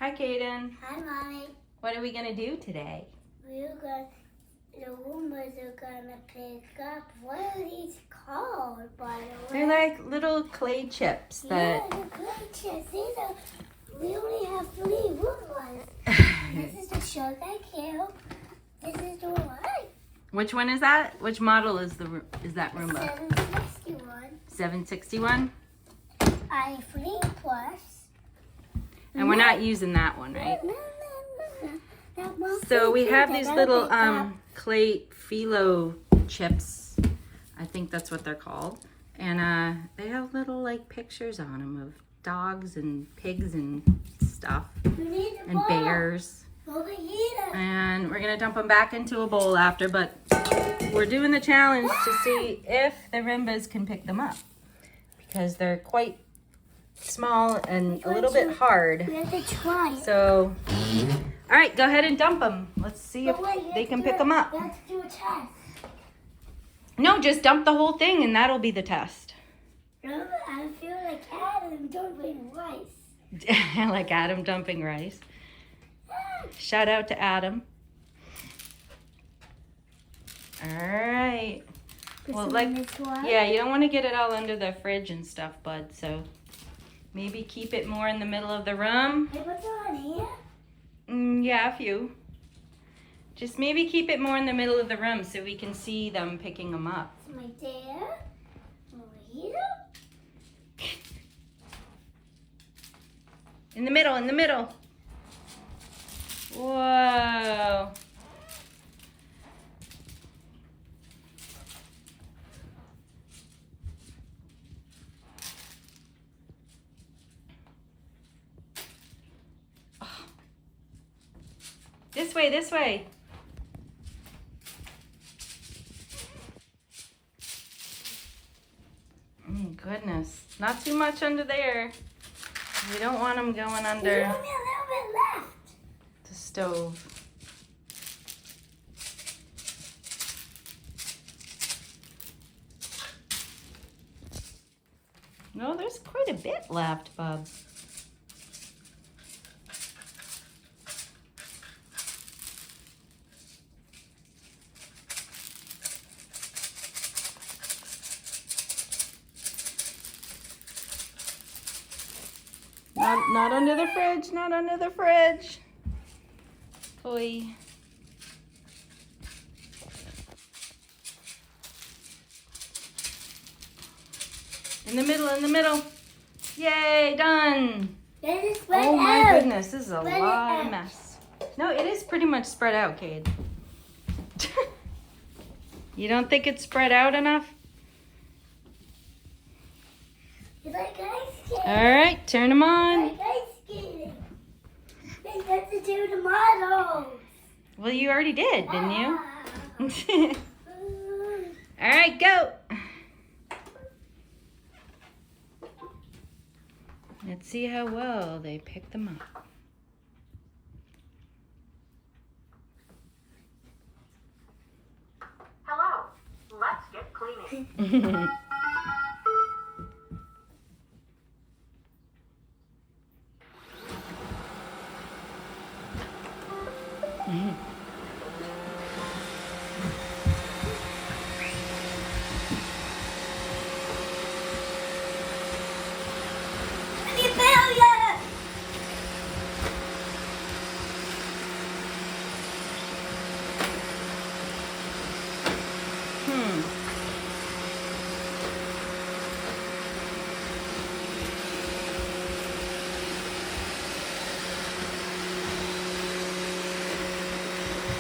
Hi, Kaden. Hi, Mommy. What are we going to do today? The Roombas are gonna pick up. What are these called, by the way? They're like little clay chips that... Yeah, the clay chips. We only have 3 Roombas. This is the Sugar Cube. This is the one. Which one is that? Which model is that Roomba? 761. 761? i3 Plus. And we're not using that one, right? No. That one So we too, have they these gotta little pick up. clay phyllo chips. I think that's what they're called. And they have little like pictures on them of dogs and pigs and stuff You need the and ball. bears. Over here. And we're gonna dump them back into a bowl after, but we're doing the challenge to see if the Rimbas can pick them up because they're quite small and a little bit hard. We have to try it. So, all right, go ahead and dump them. Let's see if But wait, you they have can to pick do- them up. You have to do a test. No, just dump the whole thing and that'll be the test. No, I feel like Adam dumping rice. Like Adam dumping rice. Shout out to Adam. All right. Well, like, This one. yeah, you don't want to get it all under the fridge and stuff, bud. So maybe keep it more in the middle of the room. Hey, what's on here? Yeah, a few. Just maybe keep it more in the middle of the room so we can see them picking them up. It's right there. Over here. In the middle, in the middle. Whoa. Oh. This way, this way. Goodness. Not too much under there. We don't want them going under There's only a little bit left. the stove. No, there's quite a bit left, Bub. Not under the fridge, not under the fridge. Boy. In the middle, in the middle. Yay, done. Let it spread Oh my out. goodness, this is a Spread it lot of out. mess. No, it is pretty much spread out, Cade. You don't think it's spread out enough? It's like ice skating. All right, turn them on. Like ice skating. They got to do the models. Well, you already did, didn't you? Wow. All right, go. Let's see how well they pick them up. Hello, let's get cleaning. You failure.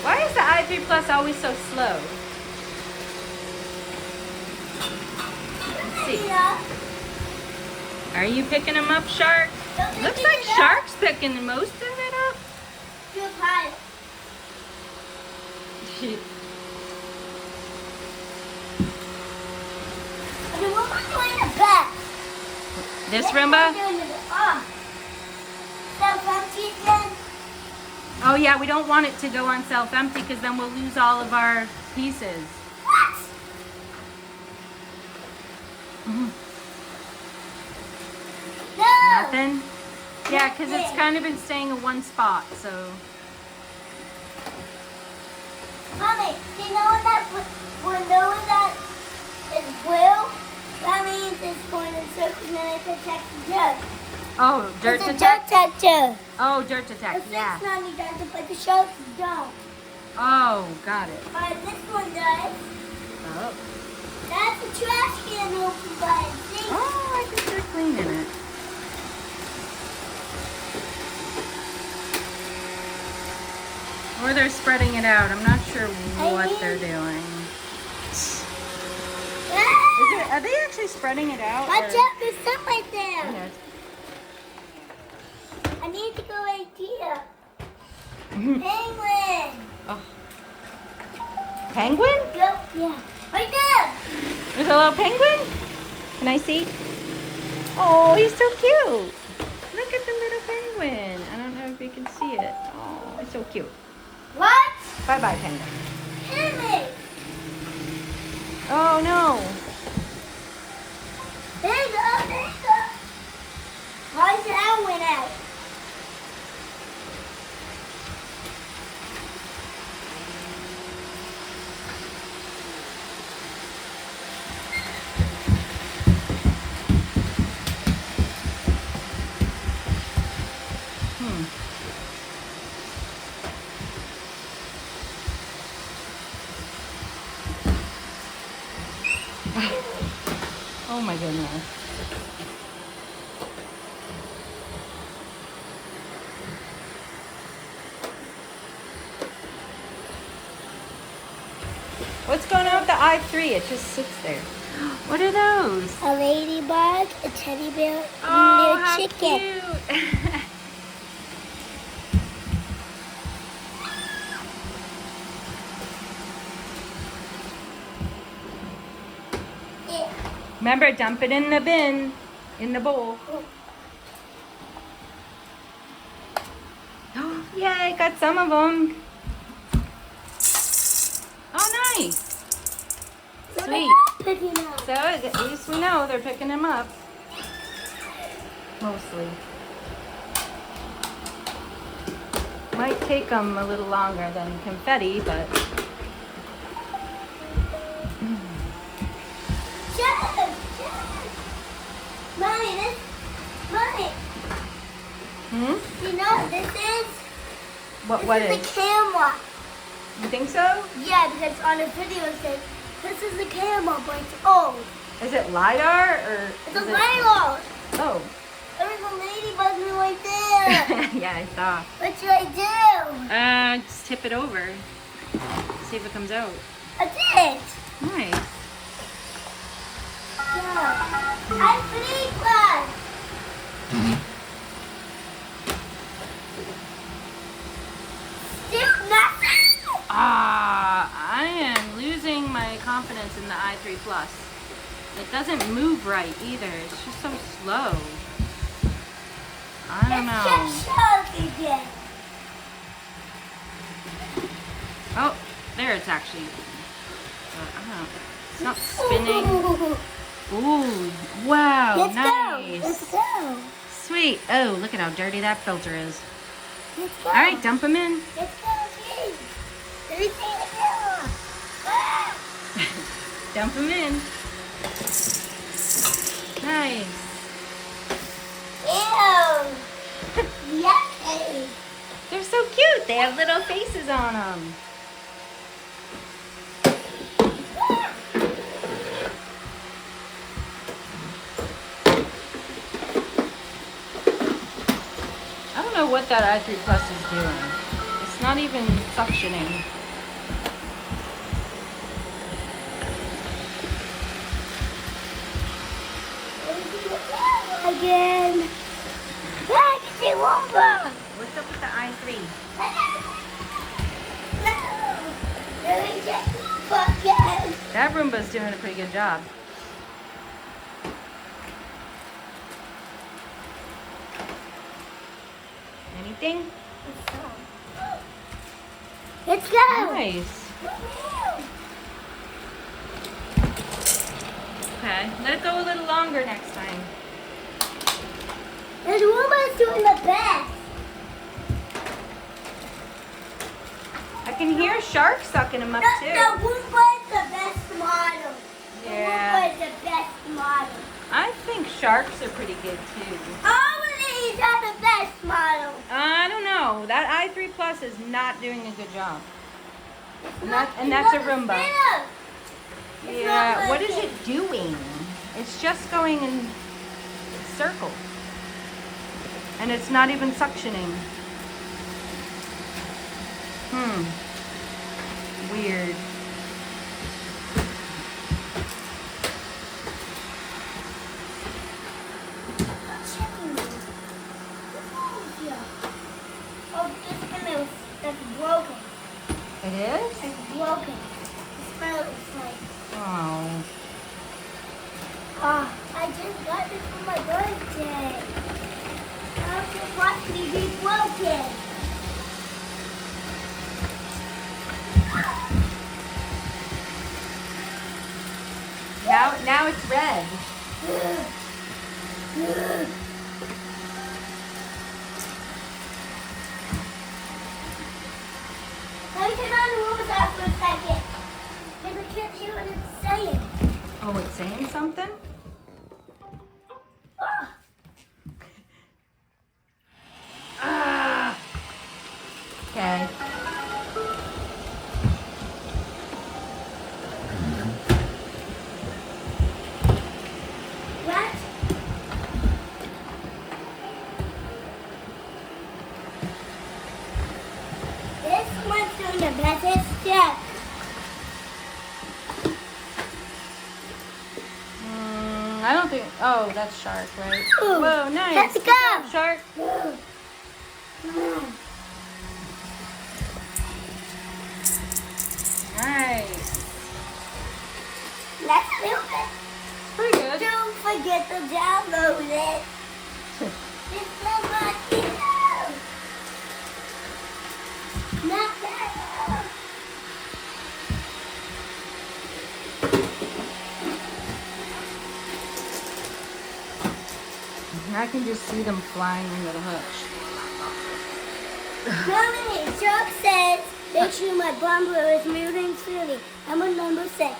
Why is the i3 Plus always so slow? Let's see. Yeah. Are you picking them up, Shark? Don't Looks pick like it up. Shark's picking most of it up. You're pilot. Okay, what am I doing the back? This Roomba? Self-empty then? Oh yeah, we don't want it to go on self-empty because then we'll lose all of our pieces. What? Mhm. No! Nothing? Yeah, because it's kind of been staying in one spot, so. Mommy, do you know when that is blue? That means it's going to circle and then it protects the dirt. Oh, dirt It's a detect. dirt detector. Oh, dirt detect. The Yeah. 690 doesn't, but the sharks don't. Oh, got it. But this one does. Oh. That's a trash can open button. See? Oh, I think they're cleaning it. Or they're spreading it out. I'm not sure what they're doing. Ah! Are they actually spreading it out? Watch or- out, there's some right there. Yeah, it's- I need to go right here. Penguin. Oh. Penguin? Yep, yeah. Right there. There's a little penguin? Can I see? Oh, he's so cute. Look at the little penguin. I don't know if you can see it. Oh, it's so cute. What? Bye-bye, penguin. Penguin. Oh, no. There you go, there you go. Why is the owl went out? Hmm. Oh, my goodness. What's going on with the i3? It just sits there. What are those? A ladybug, a teddy bear, Oh, and how a chicken. cute. Yeah. Remember, dump it in the bin, in the bowl. Oh, yay, got some of them. Oh, nice. Sweet. Picking up. So at least we know they're picking them up. Mostly. Might take them a little longer than confetti, but Shut. Mommy, Mommy, hmm? you know what this is? What This is? is the camera. You think so? Yeah, because on the video it says, this is the camera, but it's old. Is it LiDAR or? It's a is it- LiDAR. Oh. There's a ladybug right there. Yeah, I saw. What should I do? Just tip it over. See if it comes out. I did. Nice. Yeah. I believe one. Still nothing. I am losing my confidence in the i3 Plus. It doesn't move right either. It's just so slow. I don't It's know. just shark again. Oh, there it's actually. I don't know. It's not spinning. Ooh, wow, Let's go. nice. Let's go. Sweet. Oh, look at how dirty that filter is. Let's go. All right, dump them in. Let's go, please. Let me see the camera. Ah! Dump them in. Nice. Ew. Yucky. They're so cute. They have little faces on them. I don't know what that i3 Plus is doing. It's not even suctioning. Again. Back to Womba. What's up with the i3? Let me get Womba again. That Roomba's doing a pretty good job. Anything? Let's go. Nice. Okay, let it go a little longer next time. The Roomba's doing the best. I can hear Shark sucking them up The too. Roomba's the best model. Yeah. The Roomba's the best model. I think Sharks are pretty good too. All of these are the best model. I don't know. That i3 Plus is not doing a good job. Look, And that's a look, Roomba. spinner. It's Yeah, not what is working. it doing? It's just going in circles. And it's not even suctioning. Weird. Checking it. What's wrong with you? Oh, this spinner that's broken. It is? It's broken. The spinner is like, Oh. I just got this for my birthday. How could it possibly be broken? Now it's red. Let me turn on the Roomba for a second. Because I can't hear what it's saying. Oh, it's saying something? Ah. Okay. What? This one's doing the best step. I don't think. Oh, that's Shark, right? Ooh, Whoa, nice. let's Good go. job, Shark. Nice. Let's do it. Pretty good. Don't forget to download it. It's so much easier. Not that. I can just see them flying into the hutch. Mommy, Chuck says, make sure my bumper is moving freely. I'm on number 6.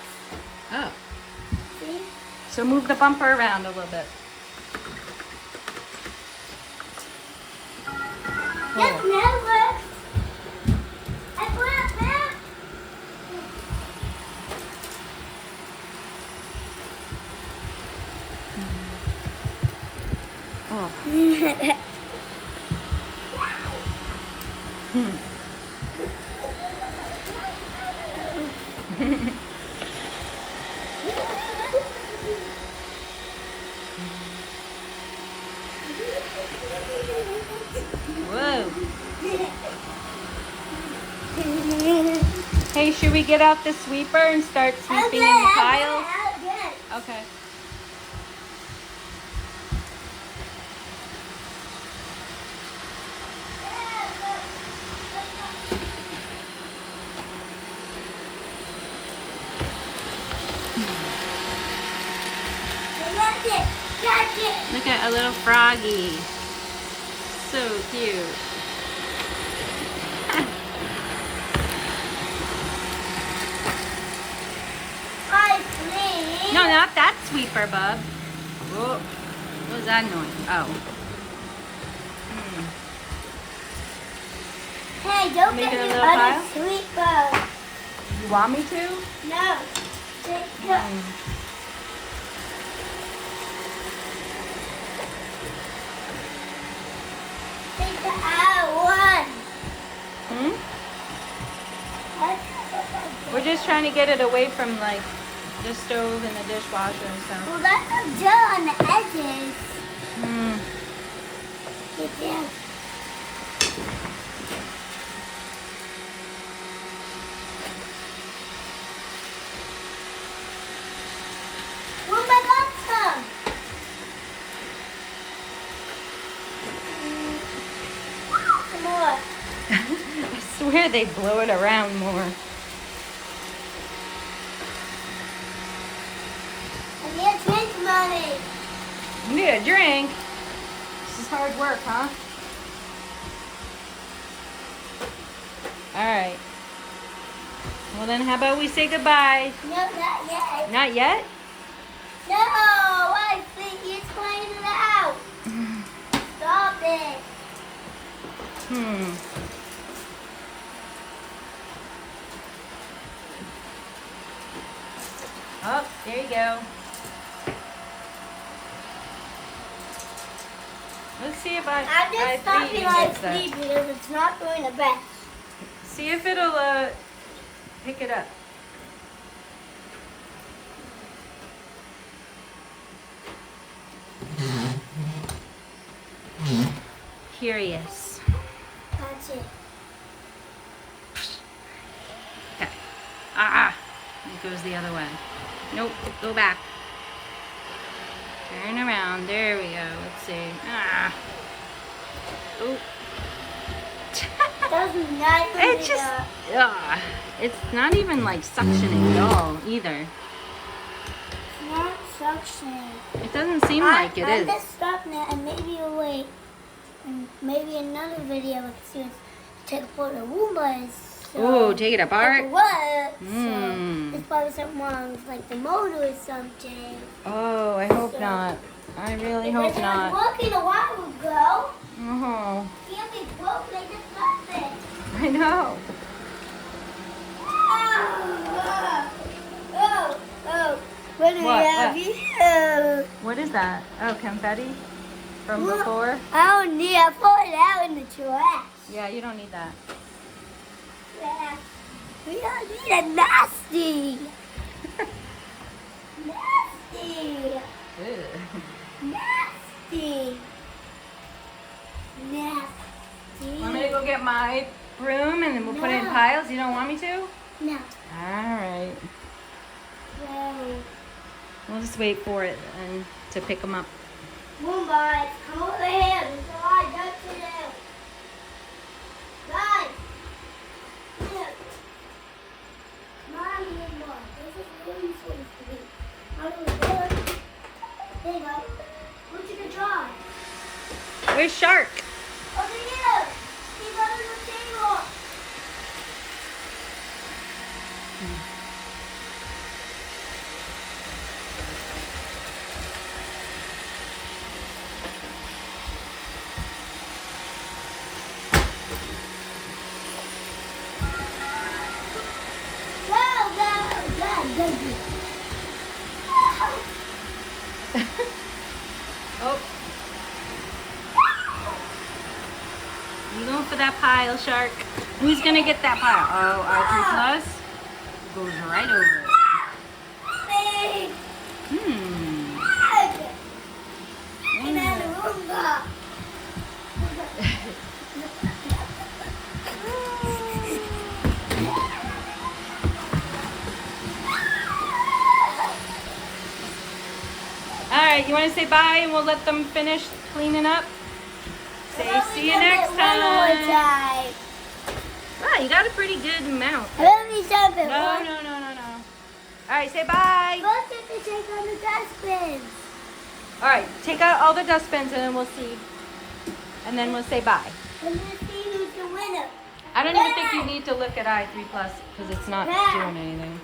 Oh. See? So move the bumper around a little bit. Yes, now works. I put it back. Oh. Whoa. Hey, should we get out the sweeper and start sweeping in the piles? Okay. Look at a little froggy. So cute. No, not that sweeper, bub. Whoa. What was that noise? Oh. Hey, don't Make get it a me little other pile? sweeper. You want me to? No. Take the, take the other one. Hmm? We're just trying to get it away from like the stove and the dishwasher and stuff. Well, that's a dirt on the edges. Hmm. Get down. Where's my bathtub? Some more. I swear they blow it around more. I need a drink, Mommy. You need a drink. This is hard work, huh? All right. Well, then how about we say goodbye? No, not yet. Not yet? No, I think he's playing it out. Stop it. Oh, there you go. Let's see if I'm just stopping like gets that. sleep because it's not doing the best. See if it'll pick it up. Curious. That's it. Okay. Ah! It goes the other way. Nope. Go back. Turn around. There we go. Let's see. Ah. Oh. Does not It just. It's not even like suctioning at all either. It's not suctioning. It doesn't seem like it I'm is. just stopping it and maybe you'll wait. And maybe another video we can see us take apart the Roombas. Oh, take it apart. What? Mm. So it's probably something wrong with like the motor or something. Oh, I hope not. I really hope Because it not. was working a while ago. Oh, Can't be broke, they just left it. I know. What do we What? have What? here? What is that? Oh, confetti from before? I don't need, I put it out in the trash. Yeah, you don't need that. Yeah. We don't need a nasty. Nasty. Nasty. Nasty. Want me to go get my broom and then we'll put it in No. piles? You don't want me to? No. All right. No. We'll just wait for it and to pick them up. Roombas, come over here. There's a lot of dirt to do. Guys. Here. Come on, Roomba. This is where you're supposed to be. Over there. There you go. What you gonna try? Where's Shark? Over here. He's under the table. Oh. You going for that pile, Shark? Who's gonna get that pile? Oh, R3 Plus goes right over it. Hmm. All right, you want to say bye and we'll let them finish cleaning up? Say see you next time. Wow, you got a pretty good amount. Let me jump it. No. All right, say bye. First, you have to take on the dustbins. All right, take out all the dustbins and then we'll see. And then we'll say bye. And let's see who's the winner. I don't even think you need to look at i3 Plus because it's not doing anything.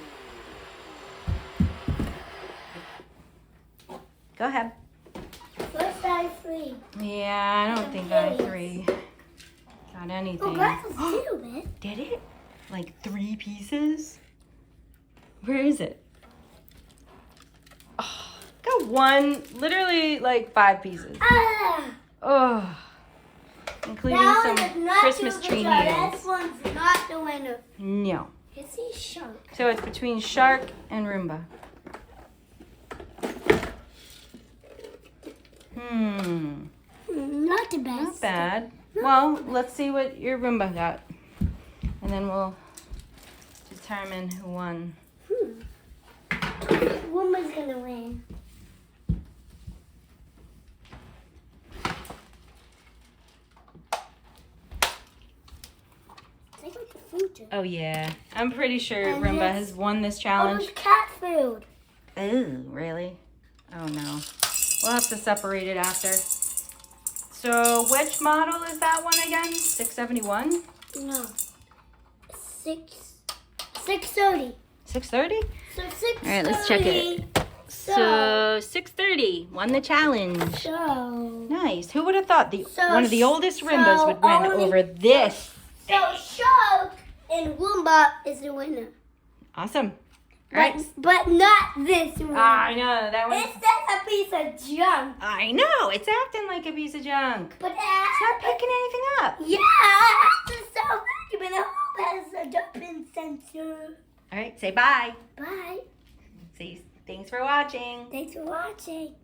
Go ahead. First, i3. Yeah, I don't think i3 got anything. Oh, glasses too, man. Did it? Like 3 pieces? Where is it? Oh, got one, literally like 5 pieces. Ah! Oh, including That some one is not Christmas too tree good. handles. This one's not the winner. No. It's a shark. So it's between Shark and Roomba. Not the best. Not bad. Well, let's see what your Roomba got. And then we'll determine who won. Woman's gonna win. Take out the food. Oh yeah. I'm pretty sure And Roomba this- has won this Oh, challenge. it's cat food. Ooh, really? Oh no. We'll have to separate it after. So which model is that one again? 671? No. 630. 630? So 630. All right, let's check it. So 630 won the challenge. So. Nice. Who would have thought So- one of the oldest Rimbas would win only- over this? So Shark and Roomba is the winner. Awesome. All right. But not this one. I know that one. It's just a piece of junk. I know it's acting like a piece of junk. But It's not picking anything up. yeah, it's so vacuum and it has a jumping sensor. All right, say bye. Bye. Say thanks for watching. Thanks for watching.